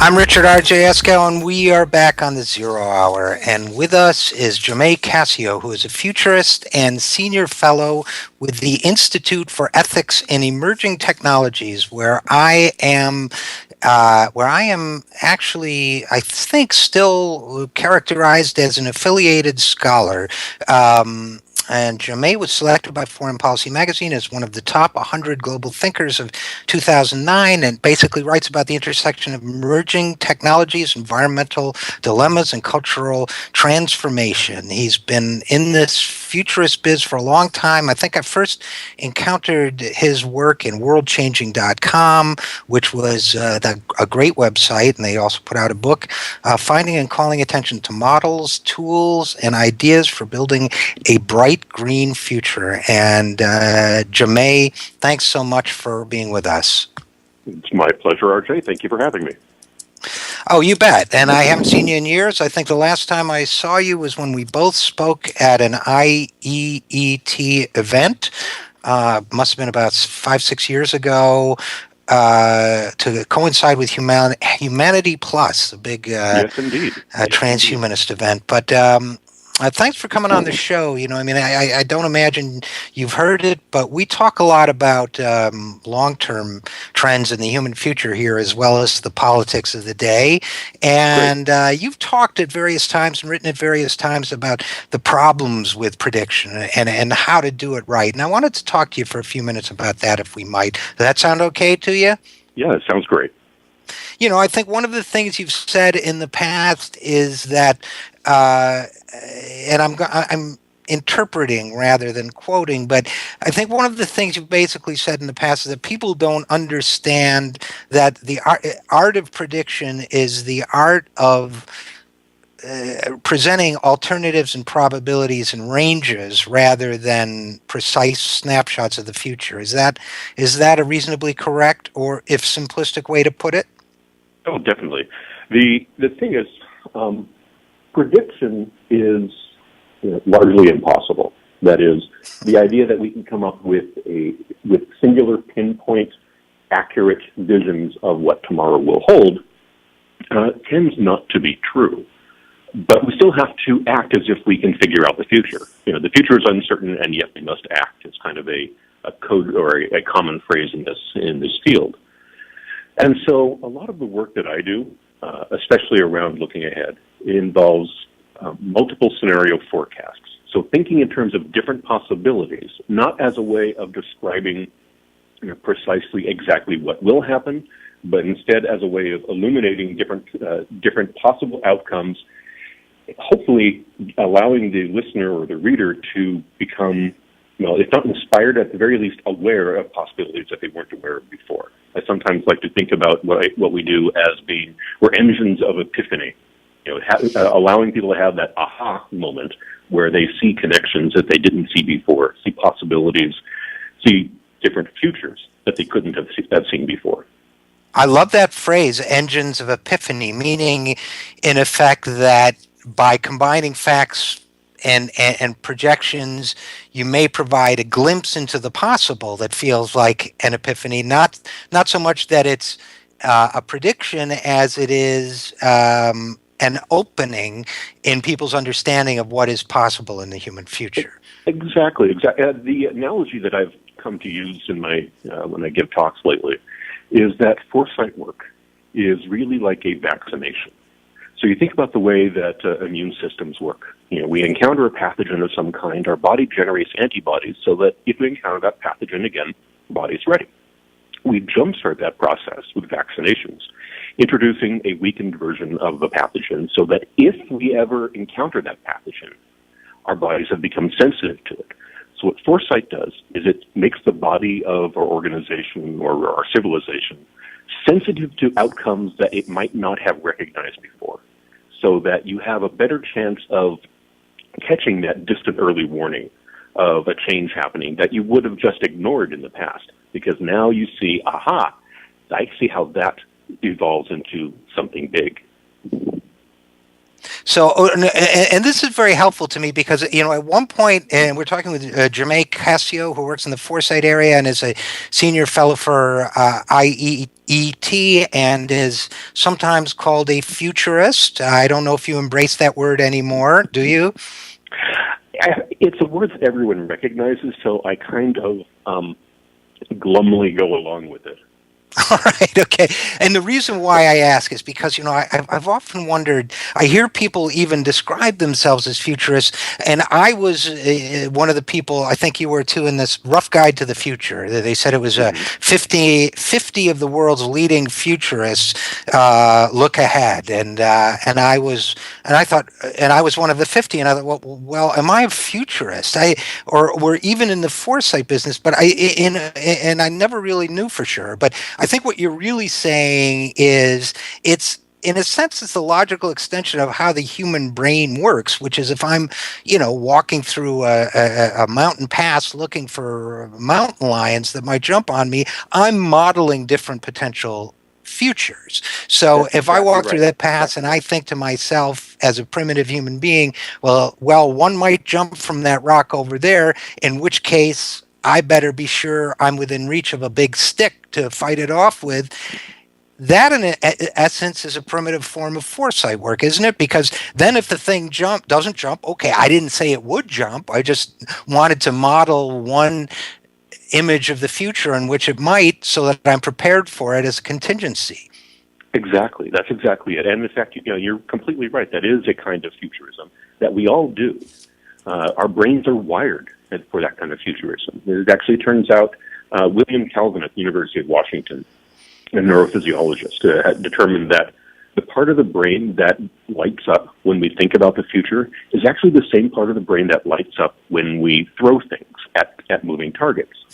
I'm Richard RJ Eskow, and we are back on the Zero Hour. And with us is Cascio, who is a futurist and senior fellow with the Institute for Ethics in Emerging Technologies, where I am actually, I think, still characterized as an affiliated scholar. And Jamé was selected by Foreign Policy Magazine as one of the top 100 global thinkers of 2009, and basically writes about the intersection of emerging technologies, environmental dilemmas, and cultural transformation. He's been in this futurist biz for a long time. I think I first encountered his work in worldchanging.com, which was a great website, and they also put out a book, Finding and Calling Attention to Models, Tools, and Ideas for Building a Bright Green Future. And Jamé, thanks so much for being with us. It's my pleasure, RJ. Thank you for having me. Oh, you bet. And I haven't seen you in years. I think the last time I saw you was when we both spoke at an IEET event. Must have been about 5-6 years ago. To coincide with Humanity Plus, a big yes, indeed. transhumanist event. But thanks for coming on the show. You know, I mean, I don't imagine you've heard it, but we talk a lot about long-term trends in the human future here, as well as the politics of the day. And you've talked at various times and written at various times about the problems with prediction and how to do it right. And I wanted to talk to you for a few minutes about that, if we might. Does that sound okay to you? Yeah, it sounds great. You know, I think one of the things you've said in the past is that, and I'm interpreting rather than quoting, but I think one of the things you've basically said in the past is that people don't understand that the art of prediction is the art of presenting alternatives and probabilities and ranges rather than precise snapshots of the future. Is that a reasonably correct or, if simplistic, way to put it? Oh, definitely. The thing is, prediction is largely impossible. That is, the idea that we can come up with singular, pinpoint, accurate visions of what tomorrow will hold tends not to be true. But we still have to act as if we can figure out the future. You know, the future is uncertain, and yet we must act. It's kind of a code or a common phrase in this field. And so a lot of the work that I do, especially around looking ahead, involves multiple scenario forecasts. So thinking in terms of different possibilities, not as a way of describing precisely exactly what will happen, but instead as a way of illuminating different possible outcomes, hopefully allowing the listener or the reader to become, if not inspired, at the very least aware of possibilities that they weren't aware of before. I sometimes like to think about what we do as being, we're engines of epiphany, allowing people to have that aha moment where they see connections that they didn't see before, see possibilities, see different futures that they couldn't have seen before. I love that phrase, engines of epiphany, meaning, in effect, that by combining facts and projections, you may provide a glimpse into the possible that feels like an epiphany, not so much that it's a prediction as it is an opening in people's understanding of what is possible in the human future. Exactly. The analogy that I've come to use in my when I give talks lately is that foresight work is really like a vaccination. So you think about the way that immune systems work. We encounter a pathogen of some kind, our body generates antibodies so that if we encounter that pathogen again, the body's ready. We jumpstart that process with vaccinations, introducing a weakened version of the pathogen so that if we ever encounter that pathogen, our bodies have become sensitive to it. So what foresight does is it makes the body of our organization or our civilization sensitive to outcomes that it might not have recognized before, so that you have a better chance of catching that distant early warning of a change happening that you would have just ignored in the past, because now you see, aha, I see how that evolves into something big. So, and this is very helpful to me because, at one point, and we're talking with RJ Cascio, who works in the Foresight area and is a senior fellow for IEET and is sometimes called a futurist. I don't know if you embrace that word anymore, do you? It's a word that everyone recognizes, so I kind of glumly go along with it. All right, okay. And the reason why I ask is because, I've often wondered, I hear people even describe themselves as futurists, and I was one of the people, I think you were too, in this rough guide to the future. They said it was 50 of the world's leading futurists look ahead. And I thought, and I was one of the 50, and I thought, well, am I a futurist? Or we're even in the foresight business, but and I never really knew for sure. But I think what you're really saying is in a sense, it's the logical extension of how the human brain works, which is if I'm, walking through a mountain pass looking for mountain lions that might jump on me, I'm modeling different potential futures. So That's if I exactly walk right. through that pass and I think to myself as a primitive human being, well, one might jump from that rock over there, in which case I better be sure I'm within reach of a big stick to fight it off with. That, in essence, is a primitive form of foresight work, isn't it? Because then if the thing doesn't jump, okay, I didn't say it would jump. I just wanted to model one image of the future in which it might so that I'm prepared for it as a contingency. Exactly. That's exactly it. And in fact, you're completely right. That is a kind of futurism that we all do. Our brains are wired for that kind of futurism. It actually turns out William Calvin at the University of Washington, a neurophysiologist, had determined that the part of the brain that lights up when we think about the future is actually the same part of the brain that lights up when we throw things at moving targets.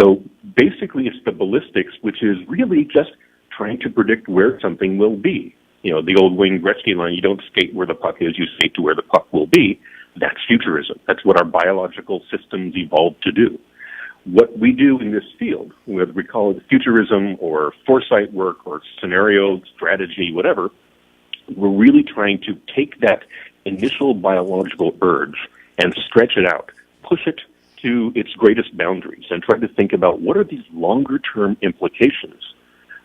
So basically it's the ballistics, which is really just trying to predict where something will be. The old Wayne Gretzky line, you don't skate where the puck is, you skate to where the puck will be. That's futurism. That's what our biological systems evolved to do. What we do in this field, whether we call it futurism or foresight work or scenario, strategy, whatever, we're really trying to take that initial biological urge and stretch it out, push it to its greatest boundaries, and try to think about what are these longer-term implications,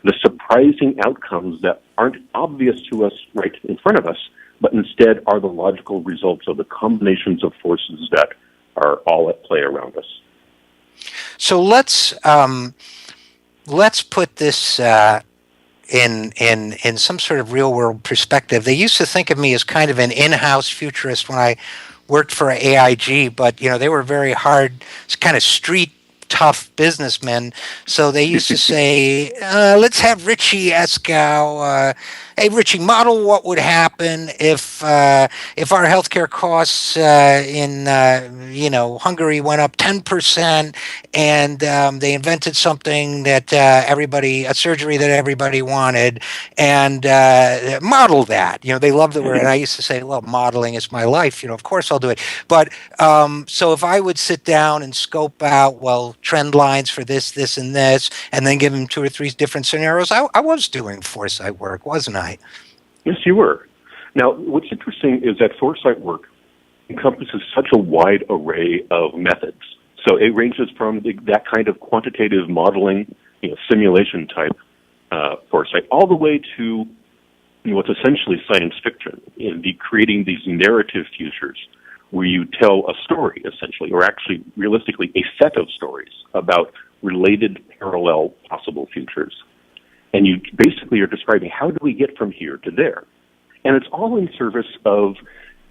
the surprising outcomes that aren't obvious to us right in front of us, but instead are the logical results of the combinations of forces that are all at play around us. So let's put this in some sort of real world perspective. They used to think of me as kind of an in-house futurist when I worked for AIG, but they were very hard, kind of street tough businessmen. So they used to say, let's have RJ Eskow. Hey, Richie, model what would happen if our healthcare costs in Hungary went up 10%, and they invented something that a surgery that everybody wanted, and model that. They love the word. And I used to say, well, modeling is my life. Of course I'll do it. But so if I would sit down and scope out, well, trend lines for this, and this, and then give them 2 or 3 different scenarios, I was doing foresight work, wasn't I? Yes, you were. Now, what's interesting is that foresight work encompasses such a wide array of methods. So it ranges from that kind of quantitative modeling, simulation type foresight, all the way to what's essentially science fiction, creating these narrative futures where you tell a story, essentially, or actually, realistically, a set of stories about related parallel possible futures. And you basically are describing how do we get from here to there. And it's all in service of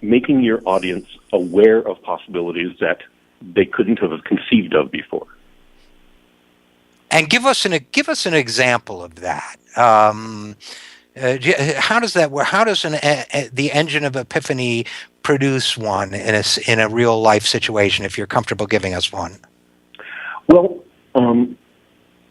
making your audience aware of possibilities that they couldn't have conceived of before. And give us an example of that. How does that work? How does the engine of Epiphany produce one in a real life situation? If you're comfortable giving us one. Well,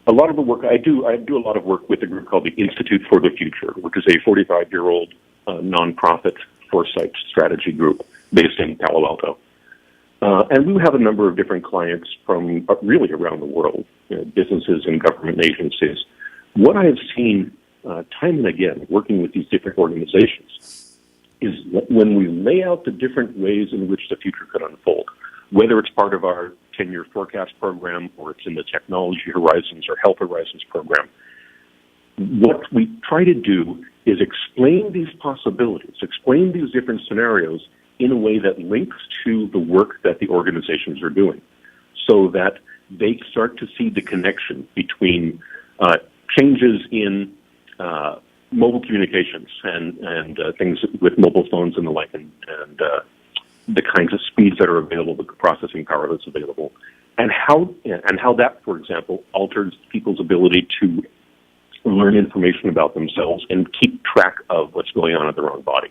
a lot of the work I do a lot of work with a group called the Institute for the Future, which is a 45-year-old nonprofit foresight strategy group based in Palo Alto. And we have a number of different clients from really around the world, businesses and government agencies. What I have seen time and again working with these different organizations is when we lay out the different ways in which the future could unfold, whether it's part of our 10-year forecast program or it's in the technology horizons or health horizons program, what we try to do is explain these possibilities, explain these different scenarios in a way that links to the work that the organizations are doing, so that they start to see the connection between changes in mobile communications and things with mobile phones and the like, and the kinds of speeds that are available, the processing power that's available, and how that, for example, alters people's ability to learn information about themselves and keep track of what's going on in their own bodies.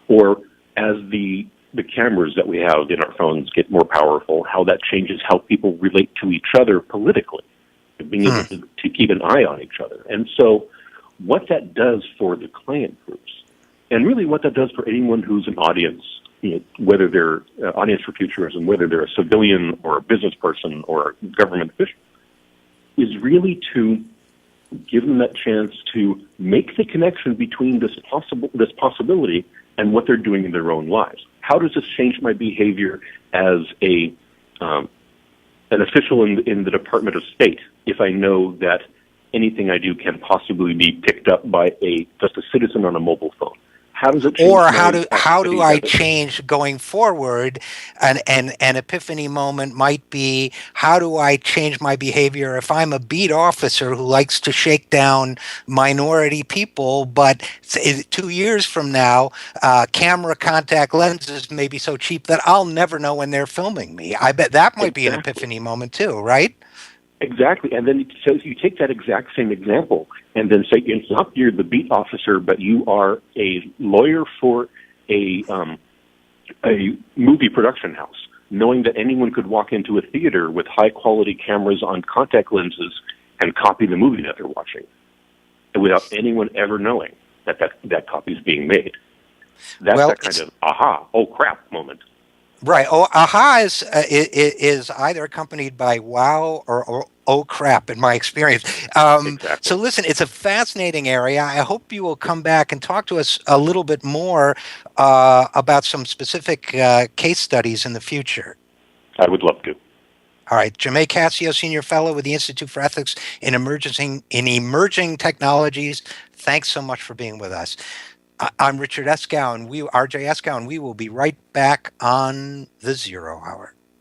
Or as the cameras that we have in our phones get more powerful, how that changes how people relate to each other politically, being able to keep an eye on each other. And so what that does for the client groups, and really what that does for anyone who's an audience, whether they're audience for futurism, whether they're a civilian or a business person or a government official, is really to give them that chance to make the connection between this possibility and what they're doing in their own lives. How does this change my behavior as an official in the Department of State if I know that anything I do can possibly be picked up by just a citizen on a mobile phone? How does it change? Or how do I change going forward? An epiphany moment might be, how do I change my behavior if I'm a beat officer who likes to shake down minority people, but 2 years from now, camera contact lenses may be so cheap that I'll never know when they're filming me. I bet that might be an epiphany moment too, right? Exactly. And then so you take that exact same example and then say, it's not you're the beat officer, but you are a lawyer for a movie production house, knowing that anyone could walk into a theater with high-quality cameras on contact lenses and copy the movie that they're watching without anyone ever knowing that copy is being made. That's that kind of aha, oh crap moment. Right. Oh, aha is either accompanied by wow or oh crap, in my experience. Exactly. So listen, it's a fascinating area. I hope you will come back and talk to us a little bit more about some specific case studies in the future. I would love to. All right. Jame Cascio, Senior Fellow with the Institute for Ethics in Emerging Technologies. Thanks so much for being with us. I'm Richard Eskow, and RJ Eskow, and we will be right back on the Zero Hour.